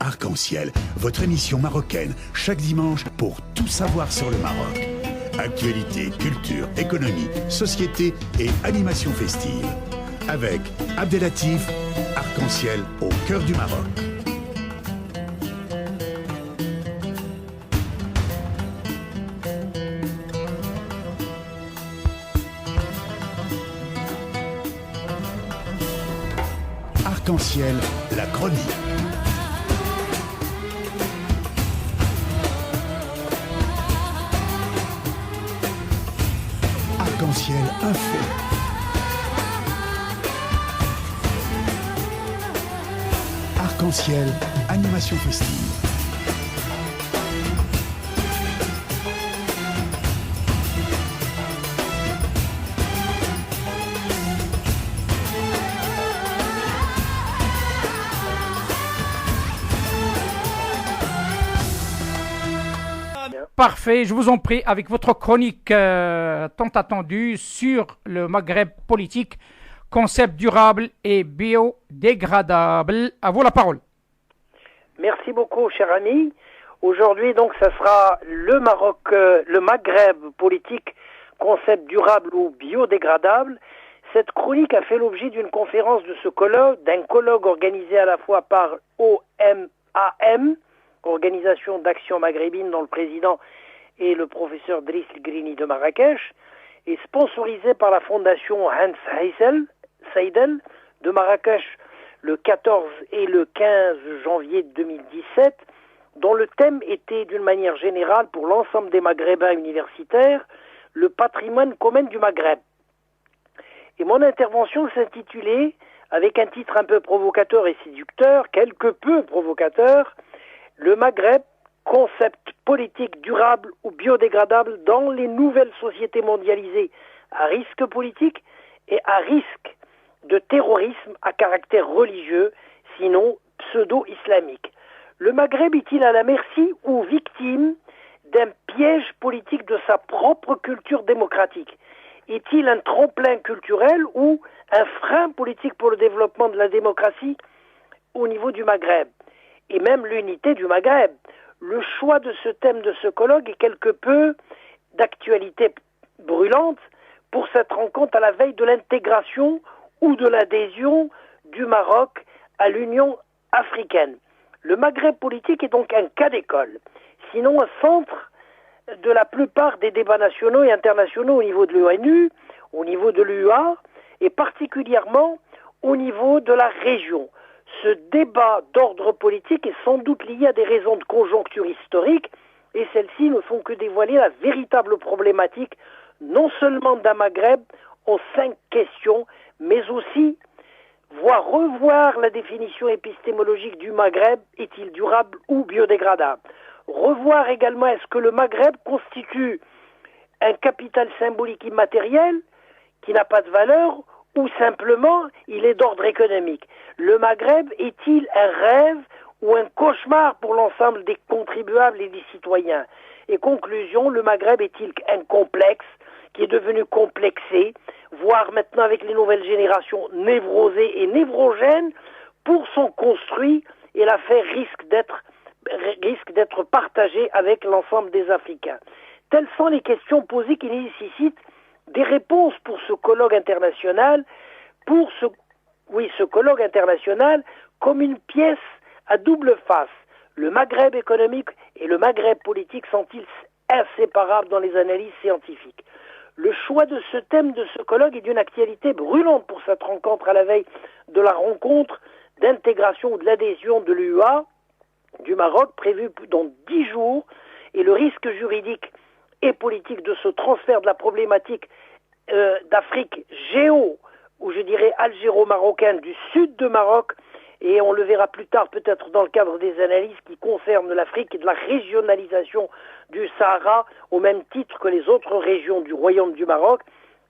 Arc-en-ciel, votre émission marocaine, chaque dimanche pour tout savoir sur le Maroc. Actualité, culture, économie, société et animation festive. Avec Abdelatif, Arc-en-ciel au cœur du Maroc. Arc-en-ciel, la chronique. Arc-en-ciel, un fait. Arc-en-ciel, animation festive. Parfait, je vous en prie, avec votre chronique tant attendue sur le Maghreb politique, concept durable et biodégradable. À vous la parole. Merci beaucoup, cher ami. Aujourd'hui, donc, ça sera le Maroc, le Maghreb politique, concept durable ou biodégradable. Cette chronique a fait l'objet d'une conférence de ce colloque, d'un colloque organisé à la fois par OMAM, Organisation d'action maghrébine, dont le président est le professeur Driss El-Grini de Marrakech, et sponsorisé par la fondation Hans Seidel de Marrakech le 14 et le 15 janvier 2017, dont le thème était d'une manière générale pour l'ensemble des Maghrébins universitaires, le patrimoine commun du Maghreb. Et mon intervention s'intitulait, avec un titre un peu provocateur et séducteur, quelque peu provocateur, le Maghreb, concept politique durable ou biodégradable dans les nouvelles sociétés mondialisées à risque politique et à risque de terrorisme à caractère religieux, sinon pseudo-islamique. Le Maghreb est-il à la merci ou victime d'un piège politique de sa propre culture démocratique? Est-il un tremplin culturel ou un frein politique pour le développement de la démocratie au niveau du Maghreb? Et même l'unité du Maghreb. Le choix de ce thème de ce colloque est quelque peu d'actualité brûlante pour cette rencontre à la veille de l'intégration ou de l'adhésion du Maroc à l'Union africaine. Le Maghreb politique est donc un cas d'école, sinon un centre de la plupart des débats nationaux et internationaux au niveau de l'ONU, au niveau de l'UA et particulièrement au niveau de la région. Ce débat d'ordre politique est sans doute lié à des raisons de conjoncture historique et celles-ci ne font que dévoiler la véritable problématique non seulement d'un Maghreb en 5 questions, mais aussi revoir la définition épistémologique du Maghreb, est-il durable ou biodégradable? Revoir également est-ce que le Maghreb constitue un capital symbolique immatériel qui n'a pas de valeur ou simplement il est d'ordre économique? Le Maghreb est-il un rêve ou un cauchemar pour l'ensemble des contribuables et des citoyens? Et conclusion, le Maghreb est-il un complexe qui est devenu complexé, voire maintenant avec les nouvelles générations névrosées et névrogènes pour son construit, et l'affaire risque d'être partagée avec l'ensemble des Africains. Telles sont les questions posées qui nécessitent des réponses pour ce colloque international, ce colloque international comme une pièce à double face. Le Maghreb économique et le Maghreb politique sont-ils inséparables dans les analyses scientifiques? Le choix de ce thème de ce colloque est d'une actualité brûlante pour cette rencontre à la veille de la rencontre d'intégration ou de l'adhésion de l'UA du Maroc prévue dans 10 jours, et le risque juridique et politique de ce transfert de la problématique d'Afrique ou je dirais algéro-marocaine du sud de Maroc, et on le verra plus tard peut-être dans le cadre des analyses qui concernent l'Afrique et de la régionalisation du Sahara au même titre que les autres régions du Royaume du Maroc,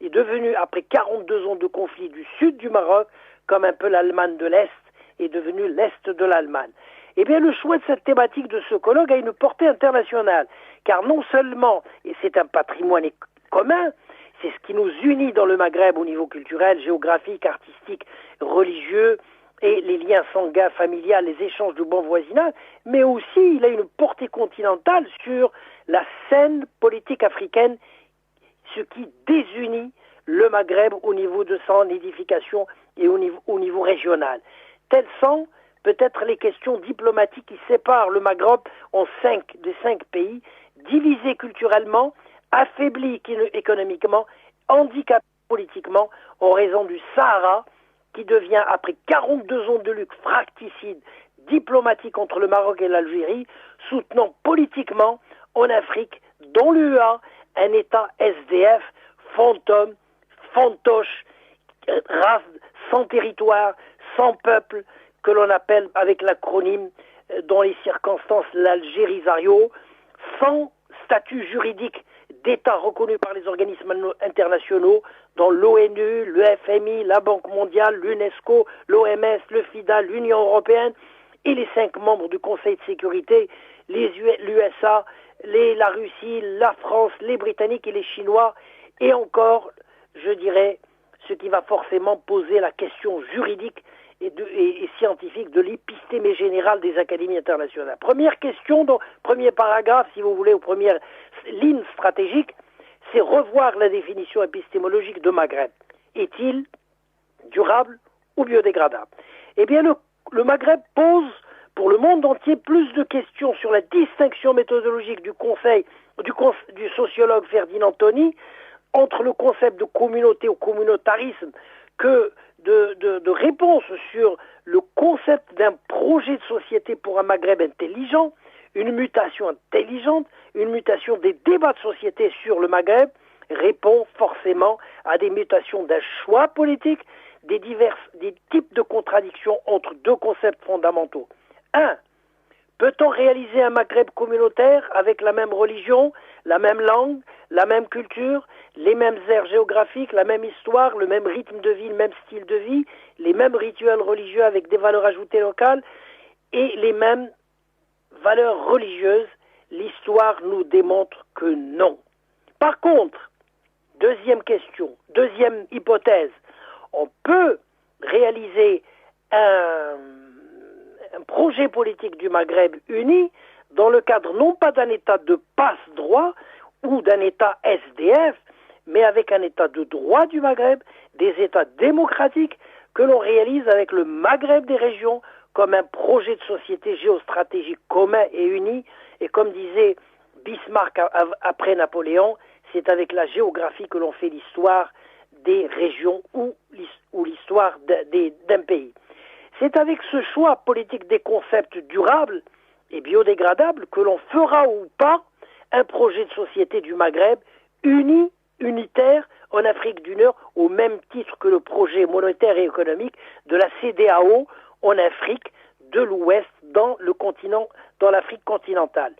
est devenue, après 42 ans de conflit du sud du Maroc, comme un peu l'Allemagne de l'Est, est devenue l'Est de l'Allemagne. Eh bien, le choix de cette thématique de ce colloque a une portée internationale, car non seulement, et c'est un patrimoine commun, c'est ce qui nous unit dans le Maghreb au niveau culturel, géographique, artistique, religieux, et les liens sanguins, familiaux, les échanges de bon voisinage, mais aussi il a une portée continentale sur la scène politique africaine, ce qui désunit le Maghreb au niveau de son édification et au niveau régional. Telles sont peut-être les questions diplomatiques qui séparent le Maghreb en des cinq pays, divisés culturellement, affaiblis économiquement, handicapés politiquement en raison du Sahara, qui devient, après 42 ans de lutte fracticide diplomatique entre le Maroc et l'Algérie, soutenant politiquement en Afrique, dans l'UA, un État SDF, fantôme, fantoche, race sans territoire, sans peuple, que l'on appelle avec l'acronyme dans les circonstances l'Algérisario, sans statut juridique d'État reconnu par les organismes internationaux, dont l'ONU, le FMI, la Banque mondiale, l'UNESCO, l'OMS, le FIDA, l'Union européenne et les 5 membres du Conseil de sécurité, l'USA, la Russie, la France, les Britanniques et les Chinois, et encore, je dirais, ce qui va forcément poser la question juridique et scientifique de l'épistémée générale des académies internationales. Première question, premier paragraphe, si vous voulez, ou première ligne stratégique, c'est revoir la définition épistémologique de Maghreb. Est-il durable ou biodégradable? Eh bien, le Maghreb pose pour le monde entier plus de questions sur la distinction méthodologique du sociologue Ferdinand Tony entre le concept de communauté ou communautarisme que de réponses sur le concept d'un projet de société pour un Maghreb intelligent, une mutation intelligente, une mutation des débats de société sur le Maghreb répond forcément à des mutations d'un choix politique, des types de contradictions entre deux concepts fondamentaux. 1. Peut-on réaliser un Maghreb communautaire avec la même religion, la même langue, la même culture, les mêmes aires géographiques, la même histoire, le même rythme de vie, le même style de vie, les mêmes rituels religieux avec des valeurs ajoutées locales et les mêmes valeurs religieuses? L'histoire nous démontre que non. Par contre, deuxième question, deuxième hypothèse, on peut réaliser un projet politique du Maghreb uni dans le cadre non pas d'un État de passe-droit ou d'un État SDF, mais avec un État de droit du Maghreb, des États démocratiques que l'on réalise avec le Maghreb des régions comme un projet de société géostratégique commun et uni. Et comme disait Bismarck après Napoléon, c'est avec la géographie que l'on fait l'histoire des régions ou l'histoire d'un pays. C'est avec ce choix politique des concepts durables et biodégradables que l'on fera ou pas un projet de société du Maghreb unitaire en Afrique du Nord, au même titre que le projet monétaire et économique de la CEDEAO en Afrique de l'Ouest, dans l'Afrique continentale.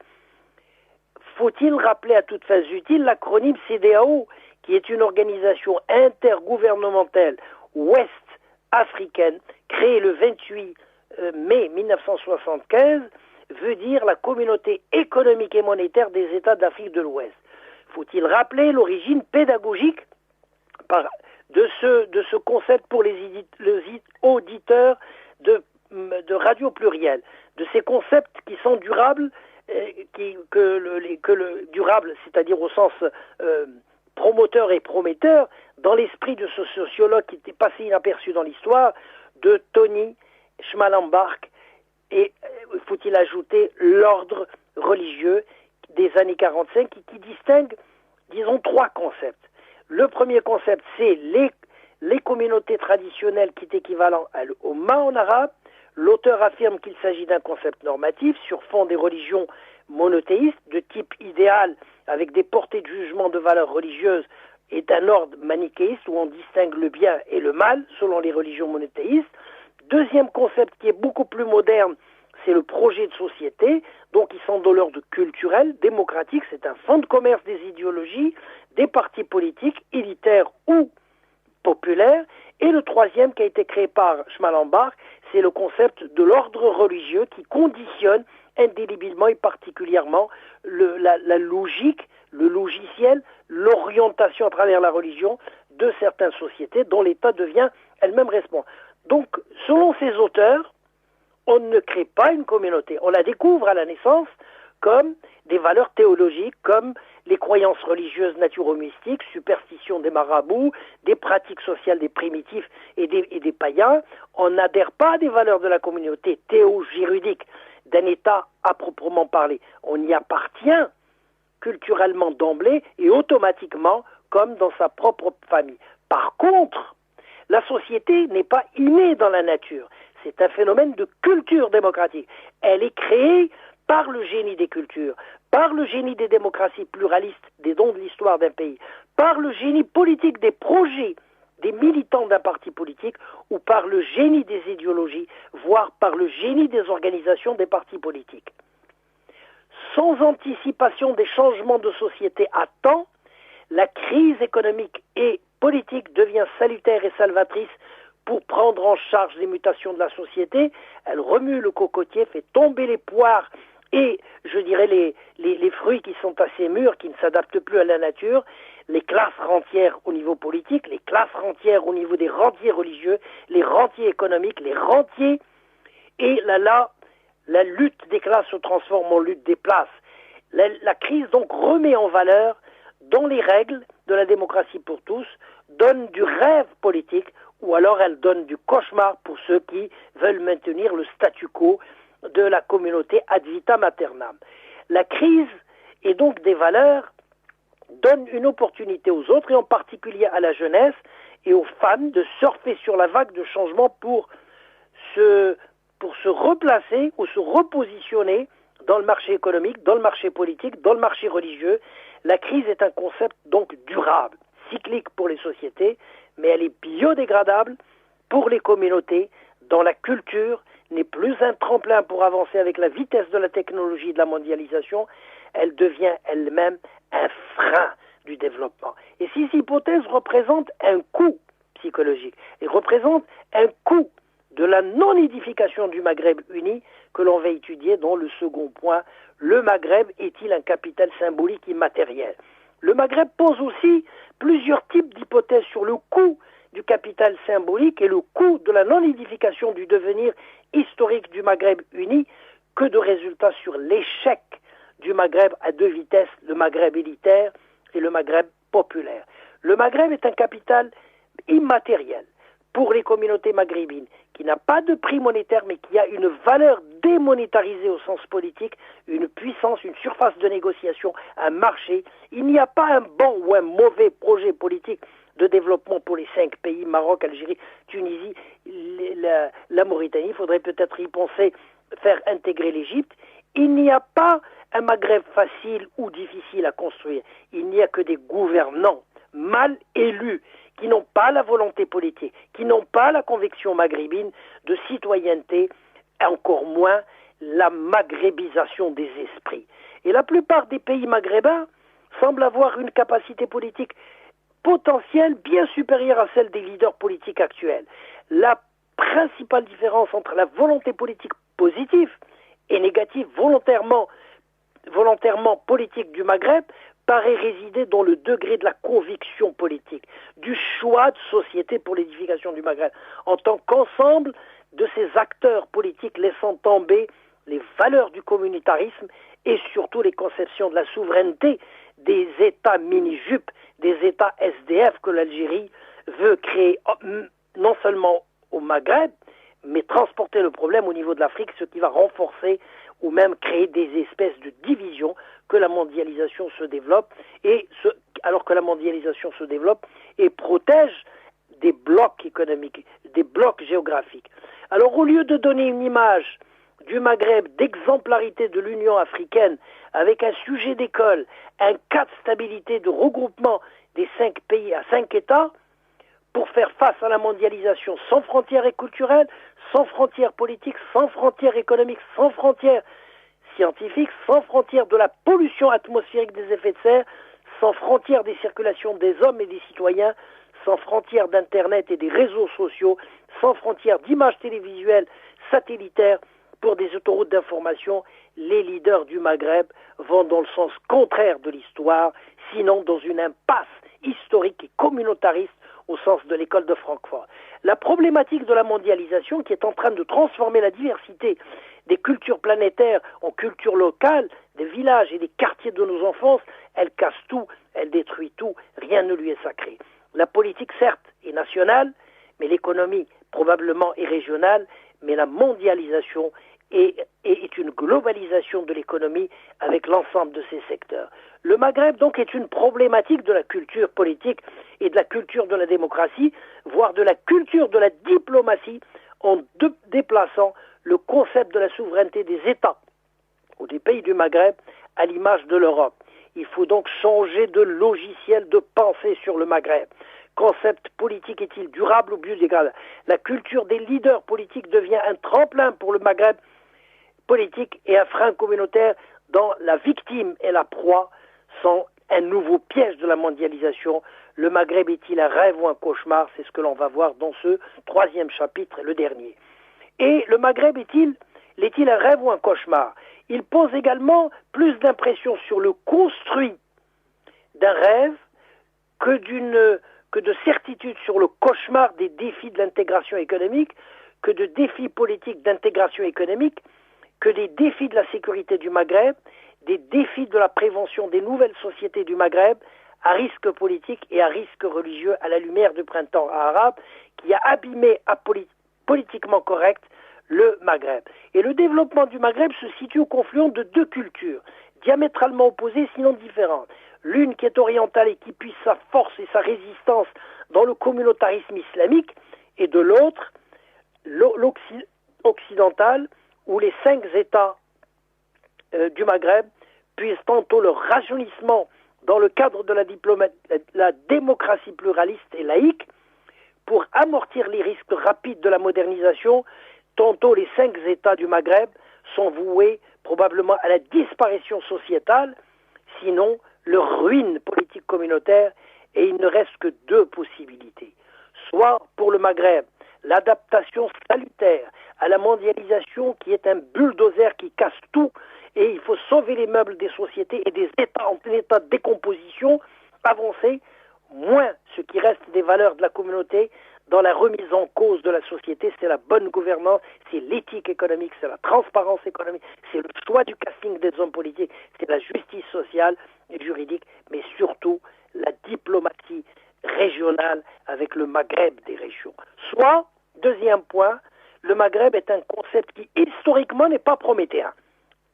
Faut-il rappeler à toutes fins utiles l'acronyme CEDEAO, qui est une organisation intergouvernementale ouest-africaine, créée le 28 mai 1975, veut dire la communauté économique et monétaire des États d'Afrique de l'Ouest. Faut-il rappeler l'origine pédagogique de ce concept pour les auditeurs de radio pluriel, de ces concepts qui sont durables, durable, c'est-à-dire au sens promoteur et prometteur, dans l'esprit de ce sociologue qui était passé inaperçu dans l'histoire, de Tony Schmallenbach, et faut-il ajouter l'ordre religieux des années 45 qui distingue, disons, 3 concepts. Le premier concept, c'est les communautés traditionnelles qui est équivalent au ma en arabe. L'auteur affirme qu'il s'agit d'un concept normatif sur fond des religions monothéistes de type idéal avec des portées de jugement de valeurs religieuses et d'un ordre manichéiste où on distingue le bien et le mal selon les religions monothéistes. Deuxième concept qui est beaucoup plus moderne, c'est le projet de société, donc ils sont dans l'ordre culturel, démocratique, c'est un fonds de commerce des idéologies, des partis politiques, élitaires ou populaires. Et le troisième, qui a été créé par Schmallenbach, c'est le concept de l'ordre religieux qui conditionne indélébilement et particulièrement la logique, le logiciel, l'orientation à travers la religion de certaines sociétés dont l'État devient elle-même responsable. Donc, selon ces auteurs, on ne crée pas une communauté. On la découvre à la naissance comme des valeurs théologiques, comme les croyances religieuses naturo-mystiques, superstitions des marabouts, des pratiques sociales des primitifs et des païens. On n'adhère pas à des valeurs de la communauté théo-juridique d'un État à proprement parler. On y appartient culturellement d'emblée et automatiquement comme dans sa propre famille. Par contre, la société n'est pas innée dans la nature. C'est un phénomène de culture démocratique. Elle est créée par le génie des cultures, par le génie des démocraties pluralistes, des dons de l'histoire d'un pays, par le génie politique des projets des militants d'un parti politique ou par le génie des idéologies, voire par le génie des organisations des partis politiques. Sans anticipation des changements de société à temps, la crise économique et politique devient salutaire et salvatrice pour prendre en charge les mutations de la société. Elle remue le cocotier, fait tomber les poires et, je dirais, les fruits qui sont assez mûrs, qui ne s'adaptent plus à la nature, les classes rentières au niveau politique, les classes rentières au niveau des rentiers religieux, les rentiers économiques, les rentiers, et là, la lutte des classes se transforme en lutte des places. La crise donc remet en valeur, dans les règles de la démocratie pour tous, donne du rêve politique, ou alors elle donne du cauchemar pour ceux qui veulent maintenir le statu quo de la communauté ad vitam aeternam. La crise, et donc des valeurs, donne une opportunité aux autres, et en particulier à la jeunesse et aux femmes, de surfer sur la vague de changement pour se replacer ou se repositionner dans le marché économique, dans le marché politique, dans le marché religieux. La crise est un concept donc durable, cyclique pour les sociétés, mais elle est biodégradable pour les communautés dont la culture n'est plus un tremplin pour avancer avec la vitesse de la technologie et de la mondialisation. Elle devient elle-même un frein du développement. Et ces hypothèses représentent un coût psychologique et représentent un coût de la non-édification du Maghreb uni que l'on va étudier dans le second point. Le Maghreb est-il un capital symbolique immatériel? Le Maghreb pose aussi plusieurs types d'hypothèses sur le coût du capital symbolique et le coût de la non-édification du devenir historique du Maghreb uni, que de résultats sur l'échec du Maghreb à deux vitesses, le Maghreb élitaire et le Maghreb populaire. Le Maghreb est un capital immatériel pour les communautés maghrébines, qui n'a pas de prix monétaire, mais qui a une valeur démonétarisée au sens politique, une puissance, une surface de négociation, un marché. Il n'y a pas un bon ou un mauvais projet politique de développement pour les 5 pays, Maroc, Algérie, Tunisie, la Mauritanie. Il faudrait peut-être y penser, faire intégrer l'Égypte. Il n'y a pas un Maghreb facile ou difficile à construire. Il n'y a que des gouvernants mal élus, qui n'ont pas la volonté politique, qui n'ont pas la conviction maghrébine de citoyenneté, et encore moins la maghrébisation des esprits. Et la plupart des pays maghrébins semblent avoir une capacité politique potentielle bien supérieure à celle des leaders politiques actuels. La principale différence entre la volonté politique positive et négative, volontairement politique du Maghreb, paraît résider dans le degré de la conviction politique, du choix de société pour l'édification du Maghreb, en tant qu'ensemble de ces acteurs politiques laissant tomber les valeurs du communautarisme et surtout les conceptions de la souveraineté des États mini-jupes, des États SDF que l'Algérie veut créer non seulement au Maghreb, mais transporter le problème au niveau de l'Afrique, ce qui va renforcer ou même créer des espèces de divisions que la mondialisation se développe, alors que la mondialisation se développe et protège des blocs économiques, des blocs géographiques. Alors au lieu de donner une image du Maghreb d'exemplarité de l'Union africaine avec un sujet d'école, un cas de stabilité, de regroupement des 5 pays à 5 États, pour faire face à la mondialisation sans frontières et culturelles, sans frontières politiques, sans frontières économiques, sans frontières scientifiques, sans frontières de la pollution atmosphérique des effets de serre, sans frontières des circulations des hommes et des citoyens, sans frontières d'Internet et des réseaux sociaux, sans frontières d'images télévisuelles satellitaires pour des autoroutes d'information, les leaders du Maghreb vont dans le sens contraire de l'histoire, sinon dans une impasse historique et communautariste au sens de l'école de Francfort. La problématique de la mondialisation qui est en train de transformer la diversité des cultures planétaires en cultures locales, des villages et des quartiers de nos enfances, elle casse tout, elle détruit tout, rien ne lui est sacré. La politique, certes, est nationale, mais l'économie, probablement, est régionale, mais la mondialisation est une globalisation de l'économie avec l'ensemble de ces secteurs. Le Maghreb, donc, est une problématique de la culture politique et de la culture de la démocratie, voire de la culture de la diplomatie, en déplaçant le concept de la souveraineté des États ou des pays du Maghreb à l'image de l'Europe. Il faut donc changer de logiciel de pensée sur le Maghreb. Concept politique est-il durable ou biodégradable? La culture des leaders politiques devient un tremplin pour le Maghreb politique et un frein communautaire dont la victime et la proie sont un nouveau piège de la mondialisation. Le Maghreb est-il un rêve ou un cauchemar? C'est ce que l'on va voir dans ce 3e chapitre, le dernier. Et le Maghreb est-il un rêve ou un cauchemar? Il pose également plus d'impression sur le construit d'un rêve que de certitude sur le cauchemar des défis de l'intégration économique, que de défis politiques d'intégration économique, que des défis de la sécurité du Maghreb, des défis de la prévention des nouvelles sociétés du Maghreb, à risque politique et à risque religieux à la lumière du printemps arabe, qui a abîmé politiquement correct le Maghreb. Et le développement du Maghreb se situe au confluent de deux cultures, diamétralement opposées sinon différentes. L'une qui est orientale et qui puise sa force et sa résistance dans le communautarisme islamique, et de l'autre, l'occidentale, où les 5 États du Maghreb puisent tantôt leur rajeunissement dans le cadre de la démocratie pluraliste et laïque, pour amortir les risques rapides de la modernisation. Tantôt les 5 États du Maghreb sont voués probablement à la disparition sociétale, sinon leur ruine politique communautaire, et il ne reste que 2 possibilités. Soit pour le Maghreb, l'adaptation salutaire à la mondialisation qui est un bulldozer qui casse tout, et il faut sauver les meubles des sociétés et des États en plein état de décomposition, avancer, moins ce qui reste des valeurs de la communauté dans la remise en cause de la société, c'est la bonne gouvernance, c'est l'éthique économique, c'est la transparence économique, c'est le choix du casting des hommes politiques, c'est la justice sociale et juridique, mais surtout la diplomatie régionale avec le Maghreb des régions. Soit, deuxième point, le Maghreb est un concept qui historiquement n'est pas prométhéen.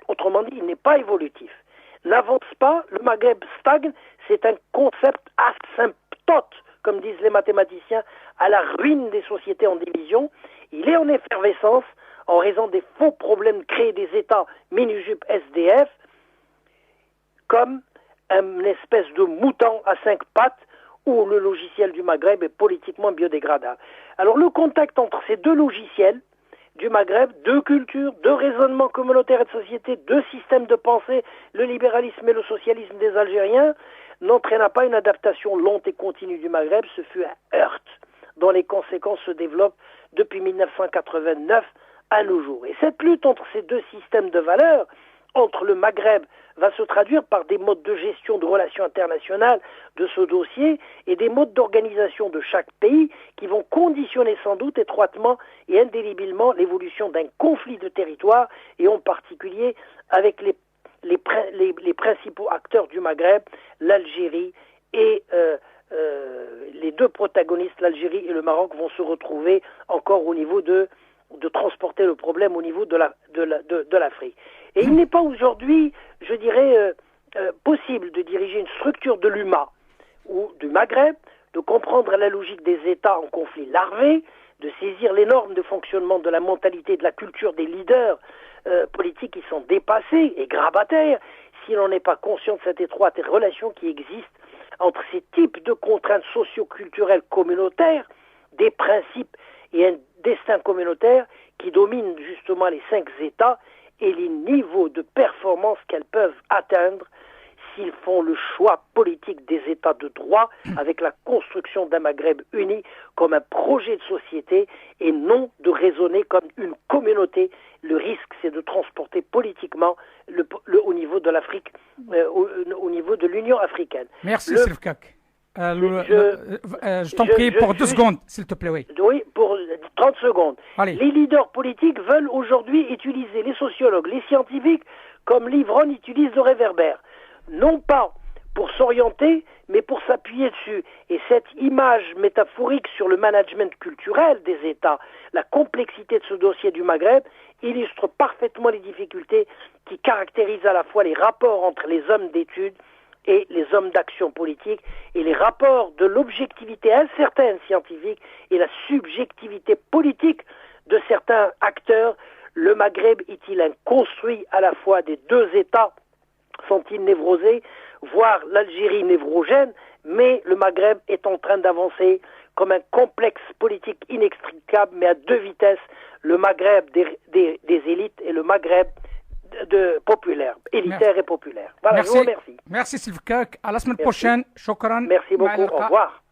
Autrement dit, il n'est pas évolutif. N'avance pas, le Maghreb stagne, c'est un concept asymptote, comme disent les mathématiciens, à la ruine des sociétés en division. Il est en effervescence en raison des faux problèmes créés des États mini-jup SDF, comme une espèce de mouton à 5 pattes où le logiciel du Maghreb est politiquement biodégradable. Alors le contact entre ces 2 logiciels du Maghreb, 2 cultures, 2 raisonnements communautaires et de société, 2 systèmes de pensée, le libéralisme et le socialisme des Algériens, n'entraîna pas une adaptation lente et continue du Maghreb, ce fut un heurt dont les conséquences se développent depuis 1989 à nos jours. Et cette lutte entre ces 2 systèmes de valeurs, entre le Maghreb, va se traduire par des modes de gestion de relations internationales de ce dossier et des modes d'organisation de chaque pays qui vont conditionner sans doute étroitement et indélébilement l'évolution d'un conflit de territoire, et en particulier avec les principaux acteurs du Maghreb, l'Algérie et les 2 protagonistes, l'Algérie et le Maroc, vont se retrouver encore au niveau de transporter le problème au niveau de l'Afrique. Et il n'est pas aujourd'hui, je dirais, possible de diriger une structure de l'UMA ou du Maghreb, de comprendre la logique des États en conflit larvé, de saisir les normes de fonctionnement de la mentalité, de la culture des leaders politiques qui sont dépassés et grabataires, si l'on n'est pas conscient de cette étroite relation qui existe entre ces types de contraintes socio-culturelles communautaires, des principes et un destin communautaire qui dominent justement les 5 États et les niveaux de performance qu'elles peuvent atteindre s'ils font le choix politique des États de droit avec la construction d'un Maghreb uni comme un projet de société et non de raisonner comme une communauté. Le risque, c'est de transporter politiquement au niveau de l'Afrique, au niveau de l'Union africaine. Merci, Silfkak. Je t'en prie pour 2 secondes, s'il te plaît, oui. Oui, pour 30 secondes. Allez. Les leaders politiques veulent aujourd'hui utiliser les sociologues, les scientifiques, comme l'ivrogne utilise le réverbère. Non pas pour s'orienter, mais pour s'appuyer dessus. Et cette image métaphorique sur le management culturel des États, la complexité de ce dossier du Maghreb, illustre parfaitement les difficultés qui caractérisent à la fois les rapports entre les hommes d'études et les hommes d'action politique, et les rapports de l'objectivité incertaine scientifique et la subjectivité politique de certains acteurs. Le Maghreb est-il un construit à la fois des 2 États? Sont-ils névrosés, voire l'Algérie névrogène? Mais le Maghreb est en train d'avancer comme un complexe politique inextricable, mais à 2 vitesses. Le Maghreb des élites et le Maghreb populaire, élitaire et populaire. Voilà, merci. Je vous remercie. Merci Silfkak. À la semaine prochaine. Shukran. Merci beaucoup. Au revoir.